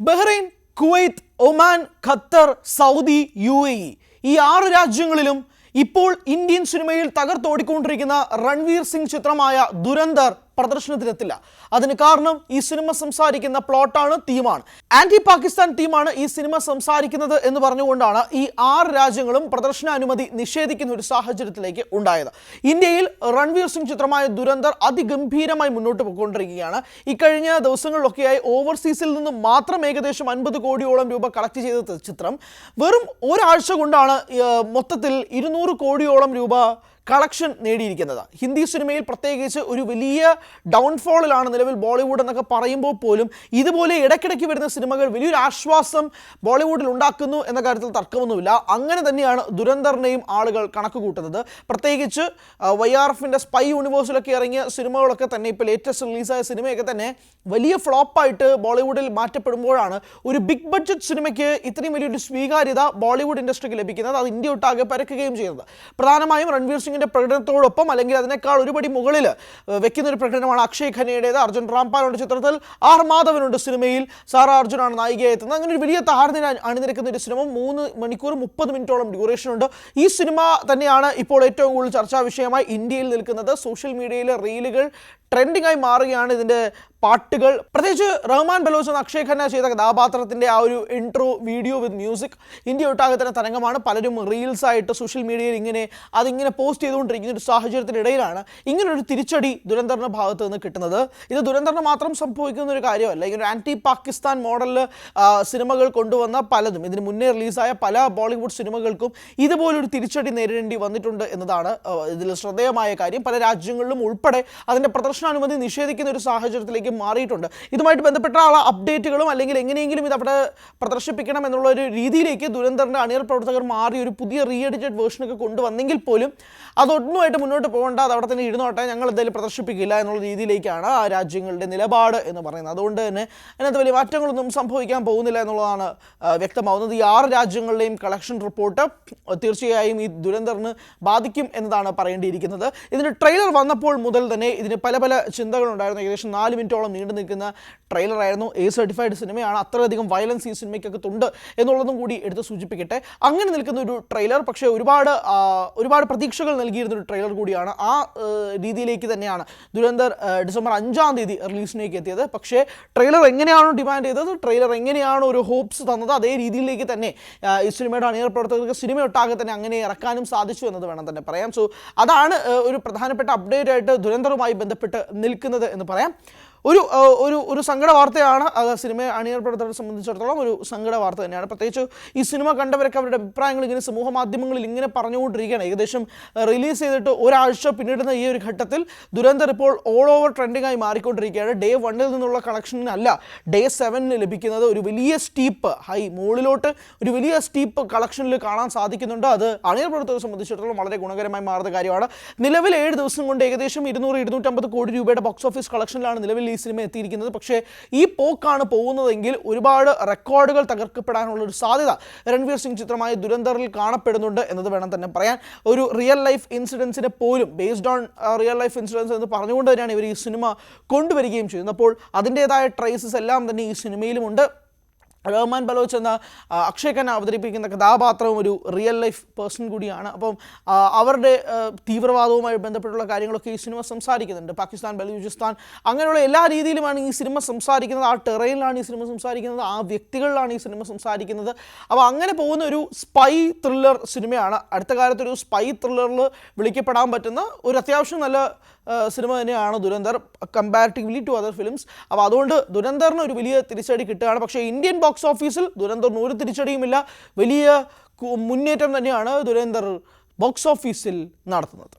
Bahrain, Kuwait, Oman, Qatar, Saudi, UAE ഈ 6 രാജ്യങ്ങളിലും ഇപ്പോൾ ഇന്ത്യൻ സിനിമയിൽ തകർത്തോടിക്കൊണ്ടിരിക്കുന്ന രൺവീർ സിംഗ് ചിത്രമായ ദുരന്തർ പ്രദർശനത്തിനെത്തില്ല. അതിന് കാരണം ഈ സിനിമ സംസാരിക്കുന്ന പ്ലോട്ടാണ്, തീമാണ്. ആന്റി പാകിസ്ഥാൻ തീമാണ് ഈ സിനിമ സംസാരിക്കുന്നത് എന്ന് പറഞ്ഞുകൊണ്ടാണ് ഈ 6 രാജ്യങ്ങളും പ്രദർശനാനുമതി നിഷേധിക്കുന്ന ഒരു സാഹചര്യത്തിലേക്ക് ഉണ്ടായത്. ഇന്ത്യയിൽ രൺവീർ സിംഗ് ചിത്രമായ ദുരന്തർ അതിഗംഭീരമായി മുന്നോട്ട് പോയിക്കൊണ്ടിരിക്കുകയാണ്. ഇക്കഴിഞ്ഞ ദിവസങ്ങളിലൊക്കെയായി ഓവർസീസിൽ നിന്ന് മാത്രം ഏകദേശം 50 കോടിയോളം രൂപ കളക്ട് ചെയ്ത ചിത്രം വെറും ഒരാഴ്ച കൊണ്ടാണ് മൊത്തത്തിൽ 200 കോടിയോളം രൂപ കളക്ഷൻ നേടിയിരിക്കുന്നത്. ഹിന്ദി സിനിമയിൽ പ്രത്യേകിച്ച് ഒരു വലിയ ഡൗൺഫോളിലാണ് നിലവിൽ ബോളിവുഡ് എന്നൊക്കെ പറയുമ്പോൾ പോലും ഇതുപോലെ ഇടയ്ക്കിടയ്ക്ക് വരുന്ന സിനിമകൾ വലിയൊരു ആശ്വാസം ബോളിവുഡിൽ ഉണ്ടാക്കുന്നു എന്ന കാര്യത്തിൽ തർക്കമൊന്നുമില്ല. അങ്ങനെ തന്നെയാണ് ദുരന്തറിനെയും ആളുകൾ കണക്ക് കൂട്ടുന്നത്. പ്രത്യേകിച്ച് YRFിൻ്റെ സ്പൈ യൂണിവേഴ്സിലൊക്കെ ഇറങ്ങിയ സിനിമകളൊക്കെ തന്നെ ഇപ്പോൾ ലേറ്റസ്റ്റ് റിലീസായ സിനിമയൊക്കെ തന്നെ വലിയ ഫ്ലോപ്പായിട്ട് ബോളിവുഡിൽ മാറ്റപ്പെടുമ്പോഴാണ് ഒരു ബിഗ് ബഡ്ജറ്റ് സിനിമയ്ക്ക് ഇത്രയും വലിയൊരു സ്വീകാര്യത ബോളിവുഡ് ഇൻഡസ്ട്രിക്ക് ലഭിക്കുന്നത്. അത് ഇന്ത്യ ഒട്ടാകെ പരക്കുകയും ചെയ്യുന്നത് പ്രധാനമായും രൺവീർ സിംഗ് പ്രകടനത്തോടൊപ്പം അല്ലെങ്കിൽ അതിനേക്കാൾ ഒരുപടി മുകളിൽ വെക്കുന്ന ഒരു പ്രകടനമാണ് അക്ഷയ് ഖന്നയുടേത്. അർജുൻ റാംപാലുണ്ട് ചിത്രത്തിൽ, ആർ മാധവനുണ്ട് സിനിമയിൽ, സാറാ അർജുനാണ് നായികയായി എത്തുന്നത്. അങ്ങനെ ഒരു വലിയ താരനിര അണിനിരക്കുന്ന ഒരു സിനിമ 3 മണിക്കൂർ 30 മിനിറ്റോളം ഡ്യൂറേഷൻ ഉണ്ട്. ഈ സിനിമ തന്നെയാണ് ഇപ്പോൾ ഏറ്റവും കൂടുതൽ ചർച്ചാ വിഷയമായി ഇന്ത്യയിൽ നിൽക്കുന്നത്. സോഷ്യൽ മീഡിയയിലെ റീലുകൾ ട്രെൻഡിംഗ് ആയി മാറുകയാണ്. ഇതിൻ്റെ പാട്ടുകൾ, പ്രത്യേകിച്ച് റഹ്മാൻ ബലോച്ച് എന്ന അക്ഷയ് ഖന്ന ചെയ്ത കഥാപാത്രത്തിൻ്റെ ആ ഒരു intro video with music India ഒട്ടാകെ തന്നെ തരംഗമാണ്. പലരും റീൽസായിട്ട് സോഷ്യൽ മീഡിയയിൽ അതിങ്ങനെ പോസ്റ്റ് ചെയ്തുകൊണ്ടിരിക്കുന്ന ഒരു സാഹചര്യത്തിനിടയിലാണ് ഇങ്ങനൊരു തിരിച്ചടി ദുരന്തറിൻ്റെ ഭാഗത്ത് നിന്ന് കിട്ടുന്നത്. ഇത് ദുരന്തറിന് മാത്രം സംഭവിക്കുന്ന ഒരു കാര്യമല്ല. ഇങ്ങനെ ആൻറ്റി പാകിസ്ഥാൻ മോഡലിൽ സിനിമകൾ കൊണ്ടുവന്ന പലതും, ഇതിന് മുന്നേ റിലീസായ പല ബോളിവുഡ് സിനിമകൾക്കും ഇതുപോലൊരു തിരിച്ചടി നേരിടേണ്ടി വന്നിട്ടുണ്ട് എന്നതാണ് ഇതിൽ ശ്രദ്ധേയമായ കാര്യം. പല രാജ്യങ്ങളിലും ഉൾപ്പെടെ അതിൻ്റെ പ്രദർശനാനുമതി നിഷേധിക്കുന്ന ഒരു സാഹചര്യത്തിലേക്ക് മാറിയിട്ടുണ്ട്. ഇതുമായിട്ട് ബന്ധപ്പെട്ട അപ്ഡേറ്റുകളും അല്ലെങ്കിൽ എങ്ങനെയെങ്കിലും ഇത് അവിടെ പ്രദർശിപ്പിക്കണം എന്നുള്ള ഒരു രീതിയിലേക്ക് ദുരന്തറിൻ്റെ അണിയർ പ്രവർത്തകർ മാറി ഒരു പുതിയ റീ എഡിറ്റഡ് വേർഷനൊക്കെ കൊണ്ടുവന്നെങ്കിൽ പോലും അതൊന്നുമായിട്ട് മുന്നോട്ട് പോകേണ്ട, അത് അവിടെ തന്നെ ഇരുന്നോട്ടെ, ഞങ്ങൾ എന്തായാലും പ്രദർശിപ്പിക്കില്ല എന്നുള്ള രീതിയിലേക്കാണ് ആ രാജ്യങ്ങളുടെ നിലപാട് എന്ന് പറയുന്നത്. അതുകൊണ്ട് തന്നെ അതിനകത്ത് വലിയ മാറ്റങ്ങളൊന്നും സംഭവിക്കാൻ പോകുന്നില്ല എന്നുള്ളതാണ് വ്യക്തമാവുന്നത്. ഈ 6 രാജ്യങ്ങളുടെയും കളക്ഷൻ റിപ്പോർട്ട് തീർച്ചയായും ഈ ദുരന്തറിന് ബാധിക്കും എന്നതാണ് പറയേണ്ടിയിരിക്കുന്നത്. ഇതിൻ്റെ ട്രെയിലർ വന്നപ്പോൾ മുതൽ തന്നെ ഇതിന് പല ചിന്തകളുണ്ടായിരുന്നു. ഏകദേശം 4 മിനിറ്റോളം നീണ്ടു നിൽക്കുന്ന ട്രെയിലറായിരുന്നു. സർട്ടിഫൈഡ് സിനിമയാണ്. അത്രയധികം വയലൻസ് ഈ സിനിമയ്ക്കൊക്കെ ഉണ്ട് എന്നുള്ളതും കൂടി എടുത്ത് സൂചിപ്പിക്കട്ടെ. അങ്ങനെ നിൽക്കുന്ന ഒരു ട്രെയിലർ, പക്ഷേ ഒരുപാട് പ്രതീക്ഷകൾ നൽകിയിരുന്നൊരു ട്രെയിലർ കൂടിയാണ്. ആ രീതിയിലേക്ക് തന്നെയാണ് ദുരന്തർ ഡിസംബർ 5-ാം തീയതി റിലീസിലേക്ക് എത്തിയത്. പക്ഷേ ട്രെയിലർ എങ്ങനെയാണോ ഡിമാൻഡ് ചെയ്തത്, ട്രെയിലർ എങ്ങനെയാണോ ഒരു ഹോപ്സ് തന്നത്, അതേ രീതിയിലേക്ക് തന്നെ ഈ സിനിമയുടെ അണിയർ പ്രവർത്തകർക്ക് സിനിമയൊട്ടാകെ തന്നെ അങ്ങനെ ഇറക്കാനും സാധിച്ചു എന്നത് വേണം തന്നെ പറയാം. സോ അതാണ് ഒരു പ്രധാനപ്പെട്ട അപ്ഡേറ്റ് ആയിട്ട് ദുരന്തറുമായി ബന്ധപ്പെട്ട് നിൽക്കുന്നത് എന്ന് പറയാം. ഒരു സങ്കട വാർത്തയാണ് അത്. സിനിമ അണിയർ പ്രവർത്തകരെ സംബന്ധിച്ചിടത്തോളം ഒരു സങ്കട വാർത്ത തന്നെയാണ്. പ്രത്യേകിച്ച് ഈ സിനിമ കണ്ടവരൊക്കെ അവരുടെ അഭിപ്രായങ്ങൾ ഇങ്ങനെ സമൂഹ മാധ്യമങ്ങളിൽ ഇങ്ങനെ പറഞ്ഞുകൊണ്ടിരിക്കുകയാണ്. ഏകദേശം റിലീസ് ചെയ്തിട്ട് ഒരാഴ്ച പിന്നിടുന്ന ഈ ഒരു ഘട്ടത്തിൽ ദുരന്തർ ഇപ്പോൾ ഓൾ ഓവർ ട്രെൻഡിംഗ് ആയി മാറിക്കൊണ്ടിരിക്കുകയാണ്. ഡേ 1 നിന്നുള്ള കളക്ഷനല്ല ഡേ 7 ലഭിക്കുന്നത്. ഒരു വലിയ സ്റ്റീപ്പ് മുകളിലോട്ട് ഒരു വലിയ സ്റ്റീപ്പ് കളക്ഷനിൽ കാണാൻ സാധിക്കുന്നുണ്ട്. അത് അണിയർ പ്രവർത്തകരെ സംബന്ധിച്ചിടത്തോളം വളരെ ഗുണകരമായി മാറുന്ന കാര്യമാണ്. നിലവിൽ 7 ദിവസം കൊണ്ട് ഏകദേശം 200-250 കോടി രൂപയുടെ ബോക്സ് ഓഫീസ് കളക്ഷനിലാണ് നിലവിൽ ഈ സിനിമ എത്തിയിരിക്കുന്നത്. പക്ഷേ ഈ പോക്കാണ് പോകുന്നതെങ്കിൽ ഒരുപാട് റെക്കോർഡുകൾ തകർക്കപ്പെടാനുള്ള ഒരു സാധ്യത രൺവീർ സിംഗ് ചിത്രമായ ദുരന്തറിൽ കാണപ്പെടുന്നുണ്ട് എന്നത് വേണം തന്നെ പറയാൻ. ഒരു റിയൽ ലൈഫ് ഇൻസിഡൻസിനെ പോലും based on real life incidents എന്ന് പറഞ്ഞുകൊണ്ട് തന്നെയാണ് ഇവർ ഈ സിനിമ കൊണ്ടുവരികയും ചെയ്യുന്നത്. അപ്പോൾ അതിൻ്റേതായ ട്രേസസ് എല്ലാം തന്നെ ഈ സിനിമയിലുമുണ്ട്. റഹ്മാൻ ബലോച്ച് എന്ന അക്ഷയ് ഖന്ന അവതരിപ്പിക്കുന്ന കഥാപാത്രവും ഒരു റിയൽ ലൈഫ് പേഴ്സൺ കൂടിയാണ്. അപ്പം അവരുടെ തീവ്രവാദവുമായി ബന്ധപ്പെട്ടുള്ള കാര്യങ്ങളൊക്കെ ഈ സിനിമ സംസാരിക്കുന്നുണ്ട്. പാകിസ്ഥാൻ, ബലൂചിസ്ഥാൻ, അങ്ങനെയുള്ള എല്ലാ രീതിയിലുമാണ് ഈ സിനിമ സംസാരിക്കുന്നത്. ആ ടെറൈനിലാണ് ഈ സിനിമ സംസാരിക്കുന്നത്, ആ വ്യക്തികളിലാണ് ഈ സിനിമ സംസാരിക്കുന്നത്. അപ്പോൾ അങ്ങനെ പോകുന്ന ഒരു സ്പൈ ത്രില്ലർ സിനിമയാണ്. അടുത്ത കാലത്തൊരു സ്പൈ ത്രില്ലറിൽ വിളിക്കപ്പെടാൻ പറ്റുന്ന ഒരു അത്യാവശ്യം നല്ല സിനിമ തന്നെയാണ് Dhurandhar comparatively to other films. അപ്പോൾ അതുകൊണ്ട് ദുരന്തറിന് ഒരു വലിയ തിരിച്ചടി കിട്ടുകയാണ്. പക്ഷേ ഇന്ത്യൻ ബോക്സ് ഓഫീസിൽ ദുരന്തറിന് ഒരു തിരിച്ചടിയുമില്ല. വലിയ മുന്നേറ്റം തന്നെയാണ് ദുരന്തർ ബോക്സ് ഓഫീസിൽ നടത്തുന്നത്.